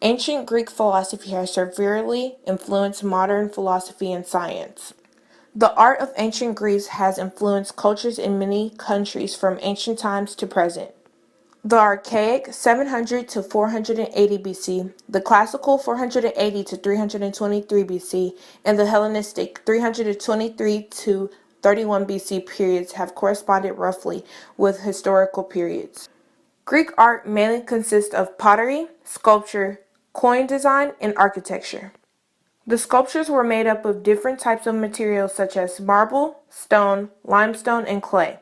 Ancient Greek philosophy has severely influenced modern philosophy and science. The art of ancient Greece has influenced cultures in many countries from ancient times to present. The archaic 700 to 480 BC, the classical 480 to 323 BC, and the Hellenistic 323 to 31 BC periods have corresponded roughly with historical periods. Greek art mainly consists of pottery, sculpture, coin design, and architecture. The sculptures were made up of different types of materials such as marble, stone, limestone, and clay.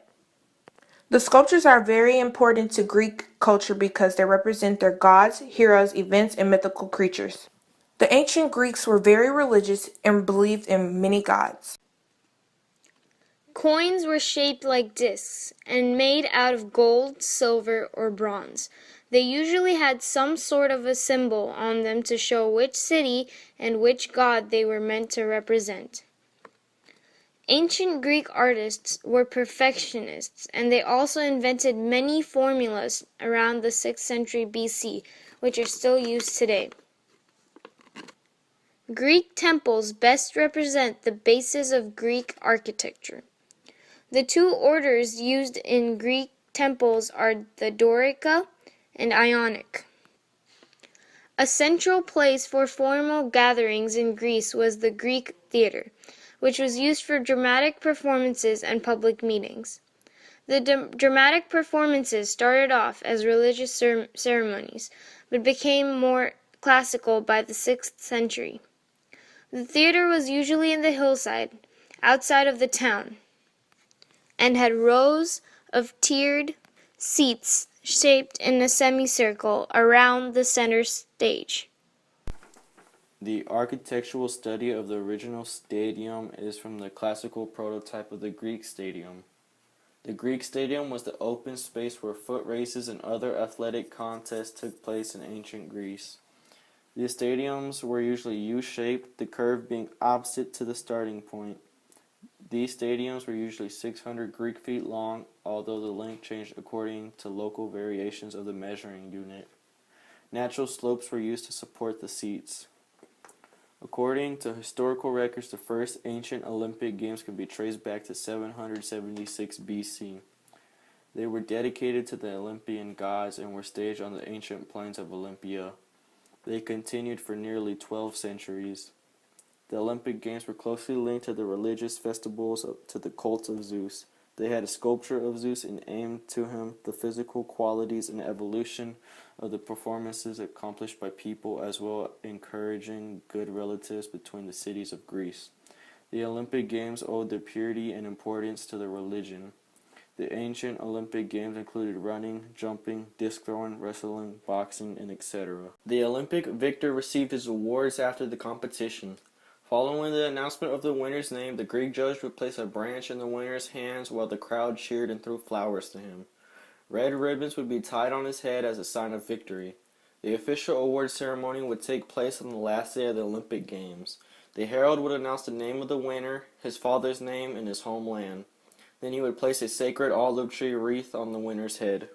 The sculptures are very important to Greek culture because they represent their gods, heroes, events, and mythical creatures. The ancient Greeks were very religious and believed in many gods. Coins were shaped like discs and made out of gold, silver, or bronze. They usually had some sort of a symbol on them to show which city and which god they were meant to represent. Ancient Greek artists were perfectionists, and they also invented many formulas around the 6th century BC, which are still used today. Greek temples best represent the basis of Greek architecture. The two orders used in Greek temples are the Doric and Ionic. A central place for formal gatherings in Greece was the Greek theater, which was used for dramatic performances and public meetings. The dramatic performances started off as religious ceremonies, but became more classical by the 6th century. The theater was usually in the hillside, outside of the town, and had rows of tiered seats shaped in a semicircle around the center stage. The architectural study of the original stadium is from the classical prototype of the Greek stadium. The Greek stadium was the open space where foot races and other athletic contests took place in ancient Greece. These stadiums were usually U-shaped, the curve being opposite to the starting point. These stadiums were usually 600 Greek feet long, although the length changed according to local variations of the measuring unit. Natural slopes were used to support the seats. According to historical records, the first ancient Olympic Games can be traced back to 776 BC. They were dedicated to the Olympian gods and were staged on the ancient plains of Olympia. They continued for nearly 12 centuries. The Olympic Games were closely linked to the religious festivals to the cult of Zeus. They had a sculpture of Zeus and aimed to him the physical qualities and evolution of the performances accomplished by people, as well as encouraging good relatives between the cities of Greece. The Olympic Games owed their purity and importance to the religion. The ancient Olympic Games included running, jumping, disc throwing, wrestling, boxing, and etc. The Olympic victor received his awards after the competition. Following the announcement of the winner's name, the Greek judge would place a branch in the winner's hands while the crowd cheered and threw flowers to him. Red ribbons would be tied on his head as a sign of victory. The official award ceremony would take place on the last day of the Olympic Games. The herald would announce the name of the winner, his father's name, and his homeland. Then he would place a sacred olive tree wreath on the winner's head.